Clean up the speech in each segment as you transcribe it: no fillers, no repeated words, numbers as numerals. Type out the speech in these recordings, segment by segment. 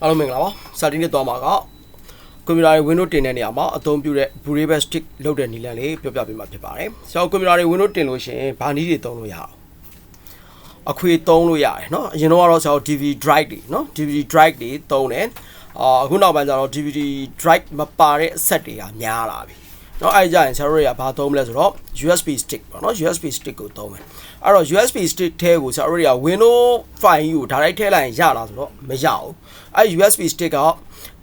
အားလုံးမင်္ဂလာပါစာတင်နေသွားမှာကကွန်ပျူတာတွေ Windows တင်တဲ့နေရာမှာအသုံးပြုတဲ့ Bootable Stick လုပ်တဲ့နည်းလမ်းလေးပြောပြပေးမှာဖြစ်ပါတယ်။ကျွန်တော်ကွန်ပျူတာတွေ Windows တင်လို့ရှိရင်ဘာနည်းတွေသုံးလို့ရအောင်အခွေသုံးလို့ရတယ်เนาะအရင်တော့ကျွန်တော် DVD drive တွေเนาะ DVD drive တွေသုံးတယ်အခုနောက်ပိုင်းကျတော့ DVD drive မပါတဲ့အဆက်တွေကများလာပြီเนาะအဲ့ကြရင်ကျွန်တော်တို့ကဘာသုံးမလဲဆိုတော့ USB stick ပေါ့เนาะ USB stick ကိုသုံးမယ်အဲ့တော့ USB stick ထဲကိုကျွန်တော်တို့က Windows file ကို direct ထည့်လိုက်ရင်ရလားဆိုတော့မရဘူးအဲ့ USB stick က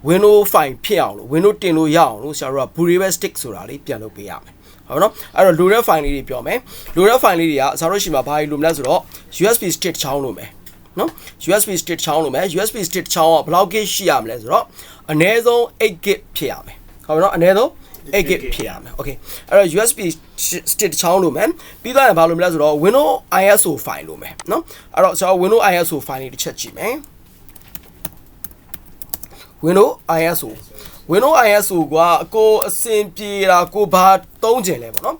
Windows file ဖြစ်အောင်လို့ Windows တင်လို့ရအောင်လို့ကျွန်တော်တို့က Bootable stick ဆိုတာလေးပြန်လုပ်ပေးရမယ်ဟုတ်နော်အဲ့တော့ loader file လေးတွေပြောမယ် loader file လေးတွေကကျွန်တော်တို့ရှိမှာဘာလို့မလဲဆိုတော့ USB stick ချောင်းလို့မယ်နော် USB stick ချောင်းလို့မယ် USB stick ချောင်းကဘယ်လောက် gig ရှိရမလဲဆိုတော့အနည်းဆုံး8 gig ဖြစ်ရမယ်ဟုတ်နော်အနည်းဆုံး8 gig ဖြစ်ရမယ် okay အဲ့တော့ USB stick ချောင်းလို့မယ်ပြီးတော့ဘာလို့မလဲဆိုတော့ Windows ISO file လို့မယ်နော်အဲ့တော့ကျွန်တော် Windows ISO file လေးတစ်ချက်ကြည့်မယ် Windows ISOကကိုအဆင်ပြေတာကိုဘာသုံးကျင်လဲပေါ့နော်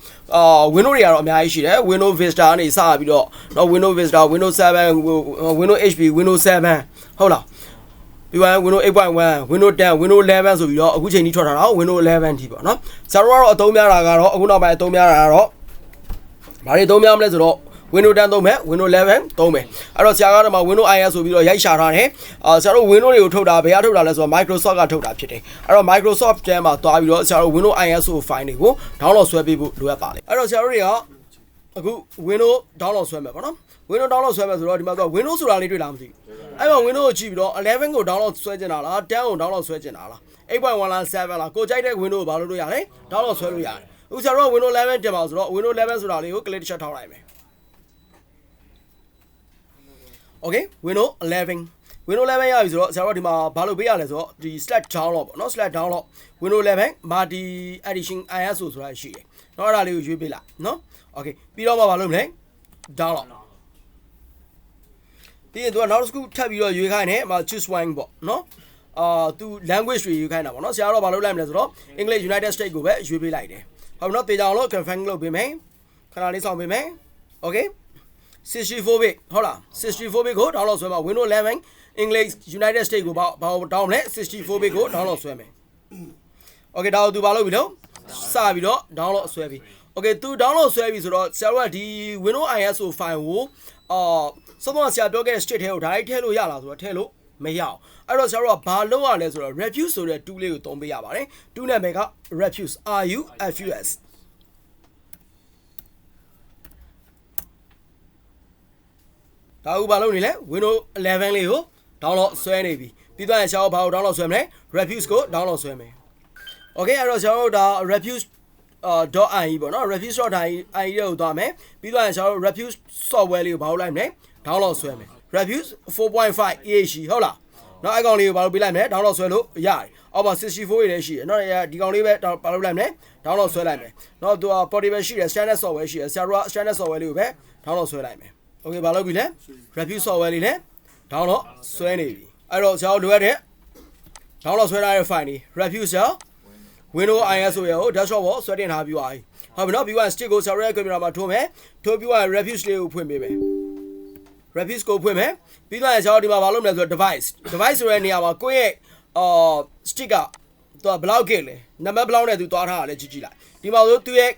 Windows တွေကတော့အများကြီးရှိတယ် Windows Vista ကနေစပြီးတော့နော် Windows Vista Windows 7 Windows HP Windows 7ဟုတ်လားပြီးရင် Windows 8.1 Windows 10 Windows 11ဆိုပြီးတော့အခုချိန်ကြီးထွက်ထားတာ Windows 11ထိပေါ့နော်ဆရာတို့ကတော့အသုံးများတာကတော့အခုနောက်ပိုင်းအသုံးများတာကတော့ဘာတွေအသုံးများမလဲဆိုတော့Windows 10သုံးမယ် Windows 11သုံးမယ်အဲ့တော့ဆရာကတော့မှ Windows IS ဆိုပြီးတော့ရိုက်ရှာထားတယ်ဆရာတို့ Windows တွေကိုထုတ်တာဘယ်ကထုတ်တာလဲဆိုတော့ Microsoft ကထုတ်တာဖြစ်တယ်အဲ့တော့ Microsoft ကျမ်းမှာတွားပြီးတော့ဆရာတို့ Windows ISO file တွေကို download ဆွဲပေးဖို့လိုအပ်ပါတယ်အဲ့တော့ဆရာတို့တွေကအခု Windows download ဆွဲမယ်ပေါ့နော် Windows download ဆွဲမယ်ဆိုတော့ဒီမှာဆို Windows ဆိုတာလေးတွေ့လားမသိဘူးအဲ့မှာ Windows ကိုကြည့်ပြီးတော့11ကို download ဆွဲချင်တာလား10ကို download ဆွဲချင်တာလား 8.1 လား7လားကိုကြိုက်တဲ့ Windows ကိုဘာလုပ်လို့ရလဲ download ဆွဲလို့ရတယ်အခုဆရာတို့က Windows 11တင်ပါဆိုတော့ Windows 11ဆိုတာလေးကို click တစ်ချက်ထောက်လိုက်မယ်Okay Windows 11 Windows 11ရပြီဆိုတော့ဆရာတို့ဒီမှာဘာလုပ်ပေးရလဲဆိုတော့ဒီ slash download ပေါ့နော် slash download Windows 11 multi edition ISO ဆိုတာရှိတယ်เนาะအဲ့ဒါလေးကိုရွေးပေးလိုက်เนาะ Okay ပြီးတော့မှဘာလုပ်မလဲ download ပြီးရင်သူကနောက်တစ်ခုထပ်ပြီးတော့ရွေးခိုင်းတယ်မှာ choose one ပေါ့เนาะသူ language တွေရွေးခိုင်းတာပေါ့เนาะဆရာတို့ဘာလုပ်လိုက်မလဲဆိုတော့ English United States ကိုပဲရွေးပေးလိုက်တယ်ဟုတ်ပြီเนาะတေချာအောင်လို့ confirm လုပ်ပေးမယ်ခဏလေးစောင့်ပေးမယ် Okay 64 bit ဟုတ်လား64 bit ကို download ဆွဲမှာ Windows 11 English United States ကိုဘာdownload လဲ64 bit ကို download ဆွဲမယ် Okay ဒါကိုသူဘာလုပ်ပြီလို့စပြီးတော့ download ဆွဲပြီ Okay သူ download ဆွဲပြီဆိုတော့ဆရာတို့ကဒီ Windows ISO file ကိုစမဆရာပြောခဲ့တဲ့ state ထဲကို direct ထည့်လို့ရလားဆိုတော့ထည့်လို့မရအောင်အဲ့တော့ဆရာတို့ကဘာလုပ်ရလဲဆိုတော့ refuse ဆိုတဲ့ tool လေးကိုသုံးပေးရပါတယ် tool နာမည်က refuse RUFUSဒါဥပါလုံးနေလဲ Windows 11လေးကို download ဆွဲနေပြီပြီးတော့ဆရာတို့ဘာကို download ဆွဲမလဲ refuse ကို download ဆွဲမယ် Okay အဲ့တော့ဆရာတို့ဒါ refuse.ie ပေါ့နော် refuse.ie ကိုသွားမယ်ပြီးတော့ဆရာတို့ refuse software လေးကိုဘာလုပ်လိုက်မလဲ download ဆွဲမယ် refuse 4.5 EHC ဟုတ်လားเนาะအဲ့ကောင်လေးကိုဘာလုပ်ပေးလိုက်မလဲ download ဆွဲလို့ရတယ်အောက်မှာ64ရည်လည်းရှိတယ်เนาะဒီကောင်လေးပဲဘာလုပ်လိုက်မလဲ download ဆွဲလိုက်မယ်เนาะသူက portable ရှိတယ် standard software ရှိတယ်ဆရာတို့က standard software လေးကိုပဲ download ဆွဲလိုက်မယ်Okay ဘာလုပ်ပြီလဲ refuse software လေးနဲ့ download ဆွဲနေပြီအဲ့တော့ကျွန်တော်လိုရတဲ့ download ဆွဲထားတဲ့ file တွေ refuse ရော Windows ISO ရော desktop ပေါ်ဆွဲတင်ထားပြီးသွားပြီဟုတ်ပြီနော်ပြီးတော့ stick ကို server ရဲ့ computer မှာထိုးမယ်ထိုးပြီးတော့ refuse လေးကိုဖွင့်ပေးမယ် refuse ကိုဖွင့်မယ်ပြီးတော့ကျွန်တော်ဒီမှာဘာလုပ်မလဲဆိုတော့ device ဆိုတဲ့နေရာမှာကိုယ့်ရဲ့stick ကသူကဘယ်လောက် gig လဲနံပါတ်ဘယ်လောက်နဲ့သူတွားထားတာလဲကြည့်ကြည့်လိုက်ဒီမှာဆိုသူ့ရဲ့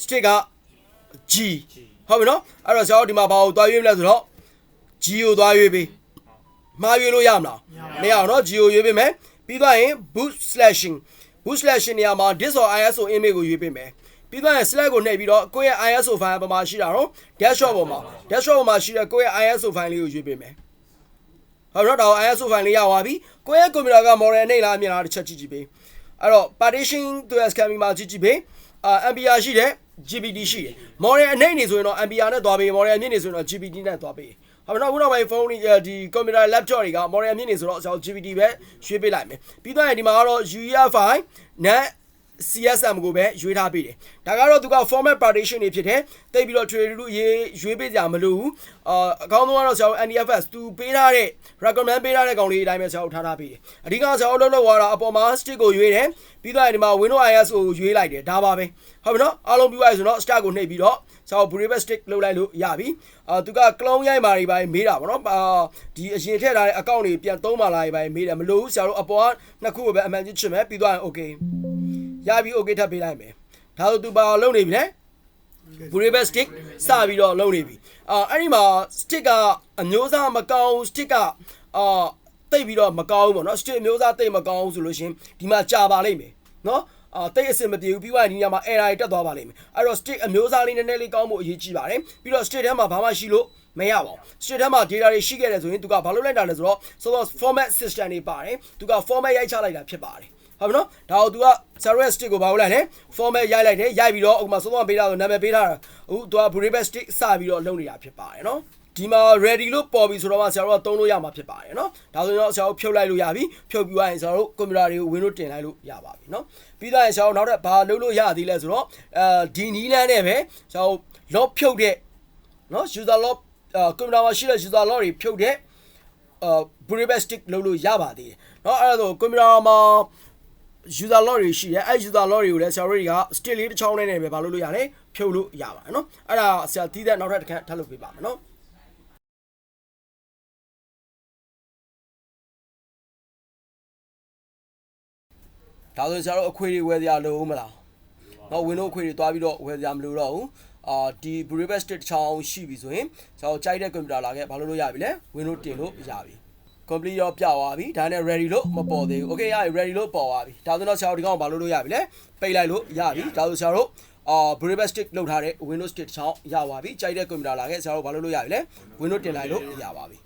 stick က Gဟုတ်ပြီနော်အဲ့တော့ကျွန်တော်ဒီမှာဘာကိုသွားရွေးမလဲဆိုတော့ G ကိုသွားရွေးပေးမှားရွေးလို့ရမလားမရအောင်နော် G ကိုရွေးပေးမယ်ပြီးသွားရင် boot slashing နေရာမှာ disk or ISO image ကိုရွေးပေးမယ်ပြီးသွားရင် select ကိုနှိပ်ပြီးတော့ကိုယ့်ရဲ့ ISO file ပေါ်မှာရှိတာတော့ desktop ပေါ်မှာရှိတဲ့ကိုယ့်ရဲ့ ISO file လေးကိုရွေးပေးမယ်ဟုတ်တော့ဒါ ISO file လေးရသွားပြီကိုယ့်ရဲ့ computer က model နှိပ်လားမြင်လားတစ်ချက်ကြည့်ပေးအဲ့တော့ partition to scanning မှာကြည့်ပေးMBR ရှိတယ်GPT ရှိတယ် model အနှိမ့်နေဆိုရင်တော့ MBR နဲ့သွားပေး model အမြင့်နေဆိုရင်တော့ GPT နဲ့သွားပေးဟုတ်ပြီနော်ခုနောက်ပိုင်းဖုန်းတွေဒီ computer laptop တွေက model အမြင့်နေဆိုတော့ကျွန်တော် GPT ပဲရွေးပေးလိုက်မယ်ပြီးတော့ဒီမှာကတော့ UEFI နဲ့ CSM ကိုပဲရွေးထားပေးတယ်ဒါကတော့သူက format partition တွေဖြစ်တယ်တိတ်ပြီးတော့ trade လို့ရွေးပေးကြမလို့အကောင်းဆုံးကတော့ကျွန်တော် NDFS သူပေးထားတဲ့ recommend ပေးထားတဲ့ကောင်လေးအတိုင်းပဲကျွန်တော်ထားပေးတယ်အဓိကကျွန်တော်လုပ်သွားတာအပေါ်မှာ stick ကိုရွေးတယ်ပြီးတော့ဒီမှာ Windows IS ကိုရွေးလိုက်တယ်ဒါပါပဲဟုတ်ပြီနော်အားလုံးပြီးသွားပြီဆိုတော့ start ကိုနှိပ်ပြီးတော့ ဆောက် Brave Stick လုပ်လိုက်လို့ရပြီသူက clone ရိုက်မာတွေပါမေးတာပေါ့နော်ဒီအရင်ထည့်ထားတဲ့အကောင့်တွေပြန်သုံးပါလားပါမေးတယ်မလို့ဘူးဆရာတို့အပေါ်ကနှစ်ခုပဲအမှန်ကြီးချင်မယ်ပြီးသွားရင် okay ရပြီ okay ထပ်ပေးလိုက်မယ်ဒါဆိုသူပါလုပ်နေပြီလေ Brave Stick စပြီးတော့လုပ်နေပြီအဲ့ဒီမှာ stick ကအမျိုးအစားမကောင်း stick ကတိတ်ပြီးတော့မကောင်းဘူးပေါ့နော် stick အမျိုးအစားတိတ်မကောင်းဘူးဆိုလို့ရှင်ဒီမှာကြာပါလိမ့်မယ်နော်တိတ်အစင်မပြေဘူးပြီးသွားရင်ဒီညမှာ error တွေတက်သွားပါလိမ့်မယ်အဲ့တော့ stick အမျိုးအစားလေးနည်းနည်းလေးကောင်းဖို့အရေးကြီးပါတယ်ပြီးတော့ stick ထဲမှာဘာမှရှိလို့မရပါဘူး stick ထဲမှာ data တွေရှိခဲ့တယ်ဆိုရင်သူကဘာလုပ်လိုက်တာလဲဆိုတော့ format system တွေပါတယ်သူက format ရိုက်ချလိုက်တာဖြစ်ပါတယ်ဟုတ်ပြီနော်ဒါကို तू က server stick ကိုဘာလုပ်လိုက်လဲ format ရိုက်လိုက်တယ်ရိုက်ပြီးတော့ဥပမာစောပေးတာဆိုနာမည်ပေးထားတာအခု तू က Brave Stick စပြီးတော့လုပ်နေတာဖြစ်ပါတယ်နော်ဒီမှာ ready လို့ပေါ်ပြီဆိုတော့ဆရာတို့ကသုံးလို့ရမှာဖြစ်ပါတယ်နော်ဒါဆိုရင်တော့ဆရာတို့ဖြုတ်လိုက်လို့ရပြီဖြုတ်ပြီးသွားရင်ဆရာတို့ကွန်ပျူတာတွေကို Windows တင်လိုက်လို့ရပါပြီနော်ပြီးသွားရင်ဆရာတို့နောက်ထပ်ဘာလုပ်လို့ရသေးလဲဆိုတော့ဒီနီးလန်းနဲ့ပဲဆရာတို့ log ဖြုတ်တဲ့နော် user log ကွန်ပျူတာမှာရှိတဲ့ user log တွေဖြုတ်တဲ့Brave Stick လုပ်လို့ရပါသေးတယ်နော်အဲ့ဒါဆိုကွန်ပျူတာမှာuser log တွေရှိတယ်အဲ့ user log တွေကိုလည်းဆရာတို့တွေက stick လေးတစ်ချောင်းနဲ့ပဲဘာလုပ်လို့ရလဲဖြုတ်လို့ရပါတယ်နော်အဲ့ဒါဆရာတီးတဲ့နောက်ထပ်တစ်ခါထပ်လုပ်ပေးပါမယ်နော်ဒါဆိုဆရာတို့အခွေတွေဝယ်စရာလိုဦးမလားနော် Windows အခွေတွေတွားပြီးတော့ဝယ်စရာမလိုတော့ဘူးဒီ Brave Stick တစ်ချောင်းရှိပြီဆိုရင်ဆရာတို့ကြိုက်တဲ့ကွန်ပျူတာလာခဲ့ဘာလုပ်လို့ရပြီလဲ Windows တင်လို့ရပြီcomplete ရောပြသွားပြီဒါနဲ့ ready လို့မပေါ်သေးဘူး okay ရပြီ ready လို့ပေါ်သွားပြီဒါဆိုတော့ဆရာတို့ဒီကောင်ဘာလုပ်လို့ရပြီလဲပိတ်လိုက်လို့ရပြီဒါဆိုဆရာတို့Brave Stick လောက်ထားတဲ့ Windows တစ်ချောင်းရပါပြီကြိုက်တဲ့ကွန်ပျူတာလာခဲ့ဆရာတို့ဘာလုပ်လို့ရပြီလဲ Windows တင်လိုက်လို့ရပါပြီ